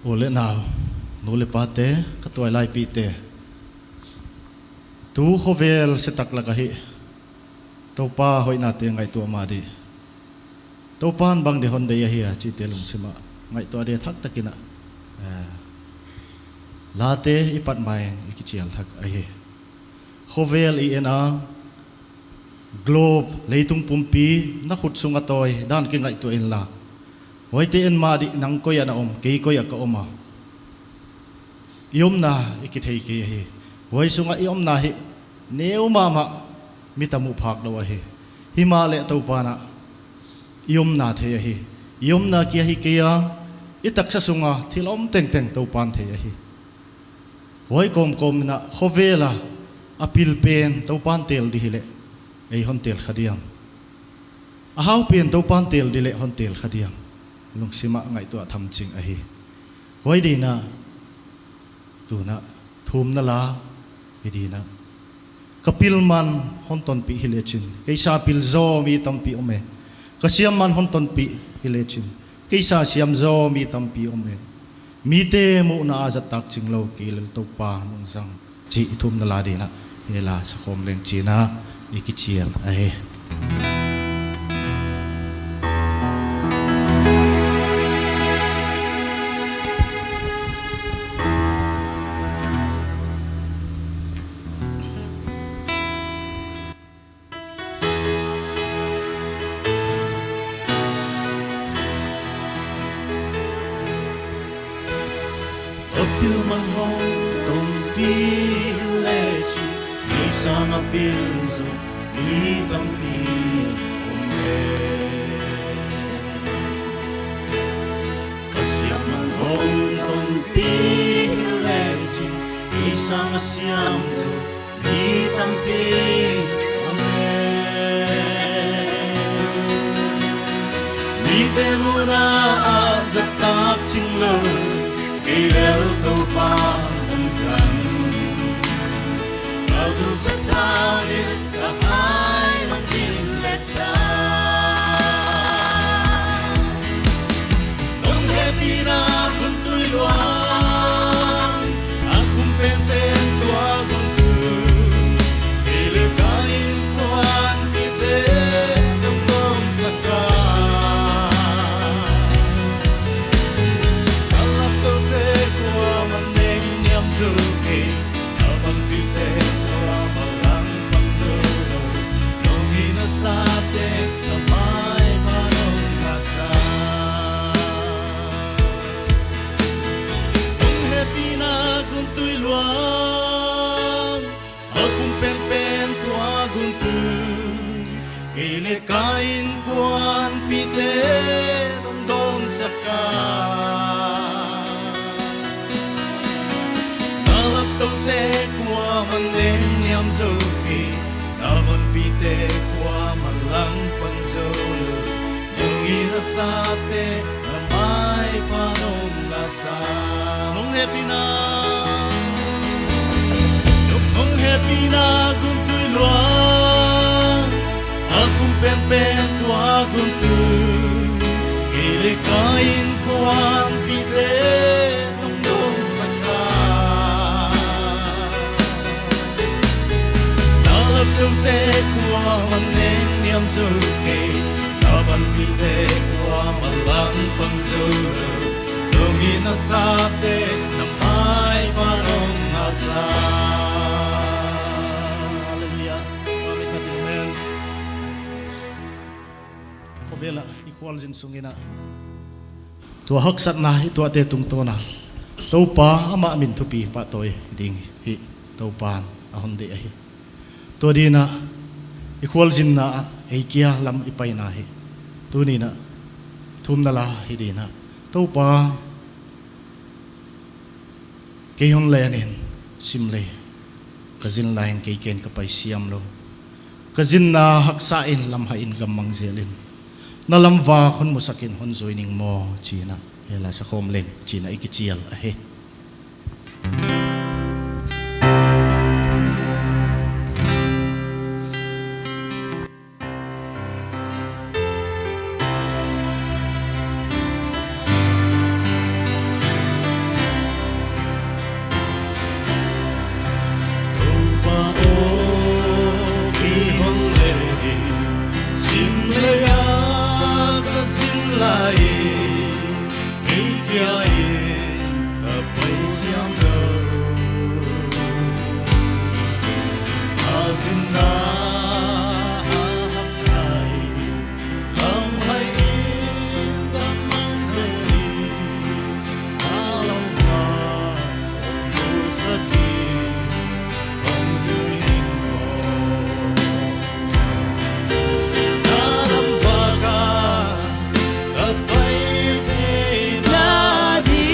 ole nào nô le pate ka toy lai pi te tu khovel se tak la ka hi to pa hoina te ngai tu ma di to pan bang de hon de ya hi chi te lung sima ngai to de thak takina la te ipat mai ikichial thak a hi khovel I ena globe leitung pumpi na khut sunga toy dan ki ngai tu in la hoi te en ma di nang ko ya na om ke ko ya ka oma yom na ikithei ke hi hoi sunga yom na hi neu mama mitamu phak lo hi himale to pana yom na the hi yom na ki hi ke ya itak sa sunga thilom teng teng to pan the hi hoi kom kom na khovela apil pen to pan tel di hile ei hon tel khadiam a hau pen to pan tel di le hon tel khadiam lung sima ngai to tham ching a hi hoi di na tu na thum na la hi di na kapil man hon ton pi hilechin keisa pil zo mi tam pi ome kasiam man hon ton pi hilechin keisa siam zo mi tam pi ome mi te mu na azat tak ching lo ki lel to pa nong sang chi thum na la di na hela sa khom leng chi na ikichial a he apil man hong tong pi lechi ni sang apil zo ni tam pi ome kasiam man hong tong pi lechi ni sang siam zo ni tam pi ome mi te muna azatak ching lo Ilel to pa ng san Kaldo sa tanit Kahay ng dinletsa Nung hepi na kung tuy luang Akong pen-pen to akong tu Ilagayin ko ang pite Tungkong saka Suki, abang pite malang pagsulo, nung hinatate na may manong nasa. Nung happy na kung tuy luang, akong pen-pen to akong tu, kilikain ko ang pite nung doon sa ka. Te kwa maning niam zoki naman pite kwa malang panzolo yung inatate na may panong lasa nung happy na kung tuy luang akong pen-pen to akong tu ilikain ko ang pite Te kwa maning niam zoke Naban pite kwa malang pangzolo Nung inatate na may parong asa Hallelujah Pamit natin amen Kobela ikwal zin sungina Tua haksat na ito ate tungto na Tau pa ama amin tupi patoy ding hi tau pan ahon di ahi to di na equal jin na ei kia lam ipai na hi tu ni na thum na la hi di na to pa ke hon le anin sim le kazin lain ke ken ka pai siam lo kazin na haksa in lam ha in gamang zelin na lam wa khon musakin hon joining mo china hela sa khom leng china ikichial a he kia gặp bay xiêm đầu xin na hắc sai lòng hay in gặp mang dây alam va ông saki ông duy alam va ka gặp bay thế na đi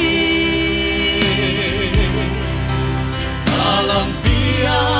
alam pia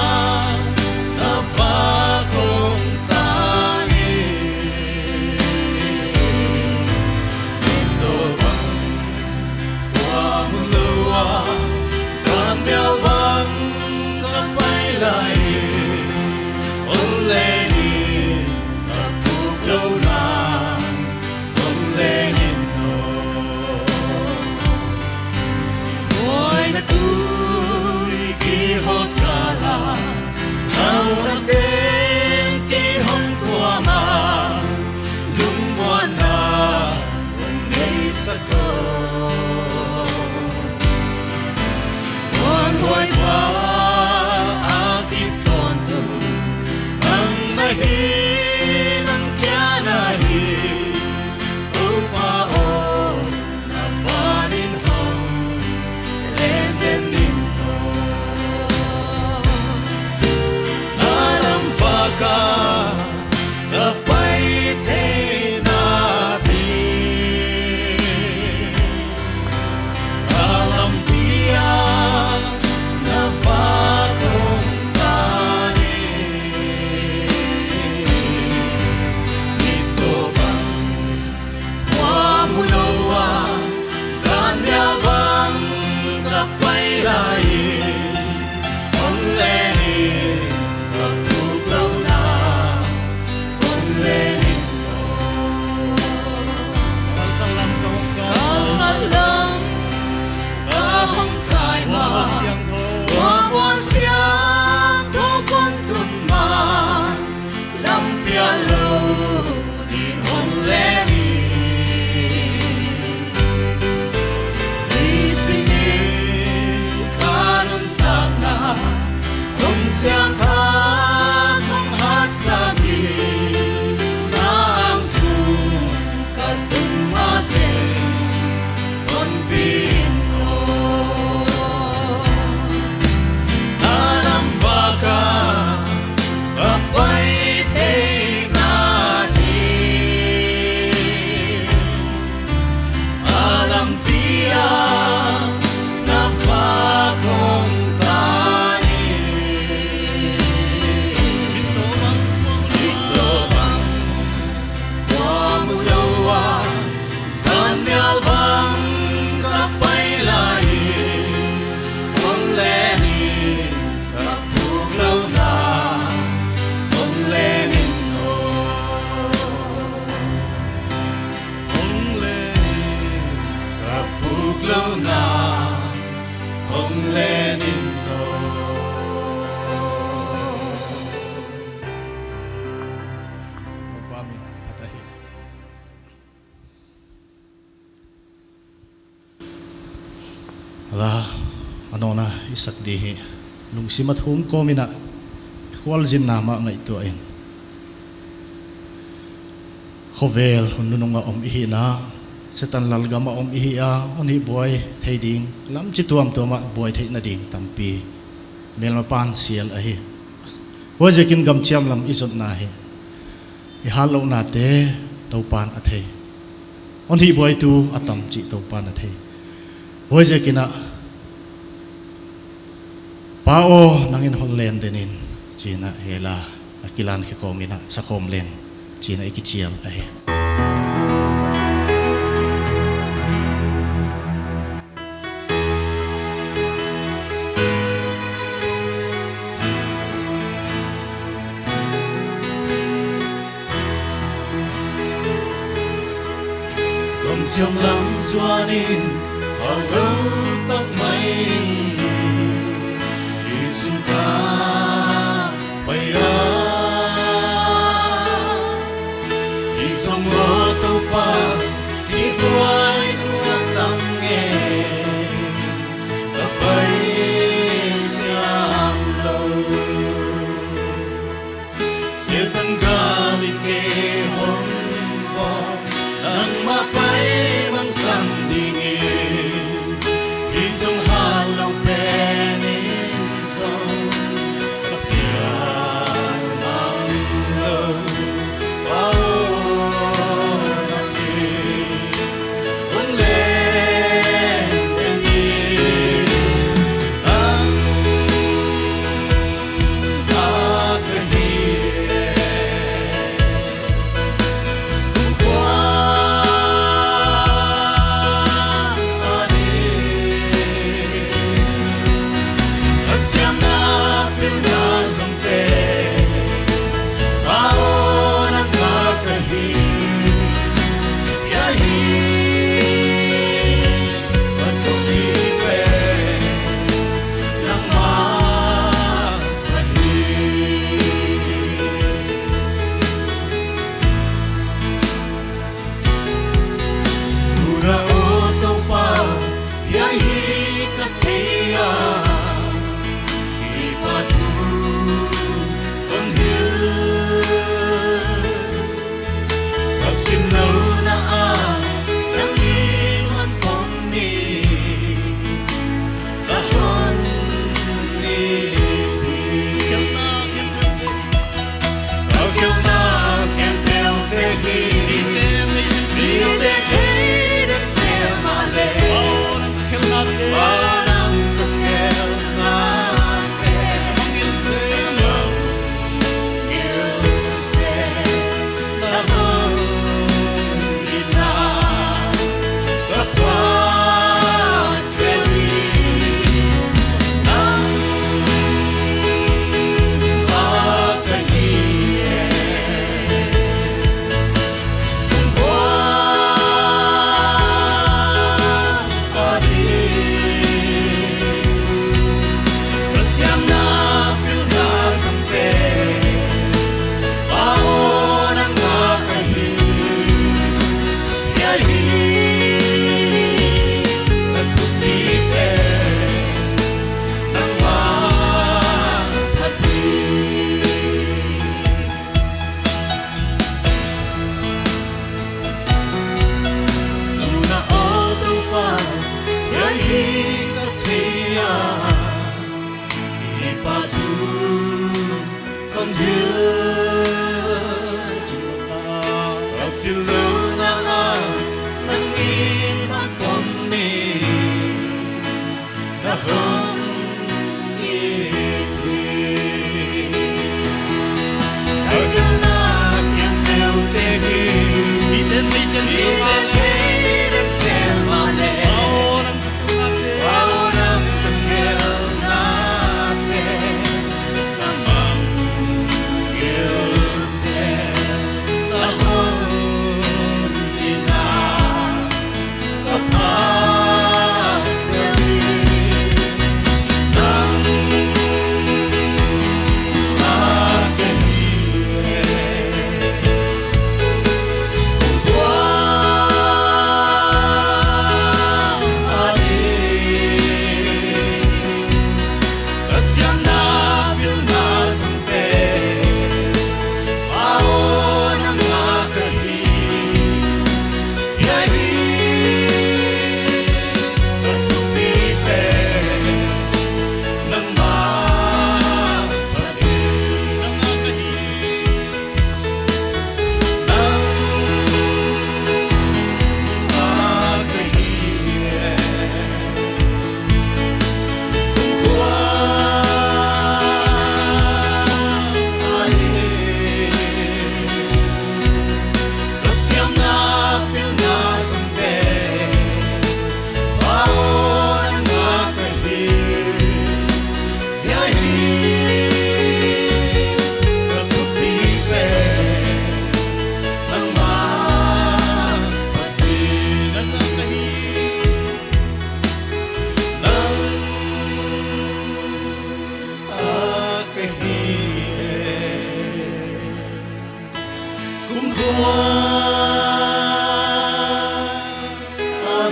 la anona isak dihi lung simat hum ko mina khwal jin nama ngai to in khovel hunununga om hi na setan lalgama om hi a oni boy theiding lam chi tuam to ma boy thei na ding tampi melma pan sial a hi hojekin gam chiam lam isot na hi i halo na te to pan a thei on hi boy tu atam chi to pan a thei hojekina pao nangin hollen denin china hela akilan ki komina sa komlen china ikichial a he Chiam lắm xuanin hello tóc mây xin ta bay à đi sông lô tàu pa đi quay tua tâm nghe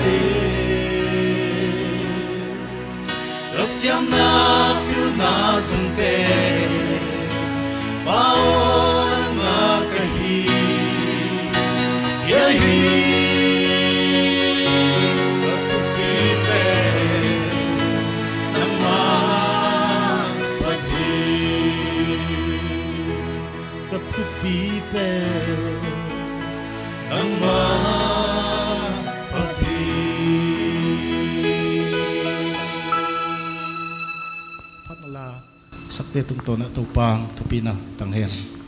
de Rasyam na pil na zungte Paon nga kahi Yahi Katupi pe Nang mapaghi Katupi pe Nang mapaghi Patnala sakte tung to na tupang tupina tanghen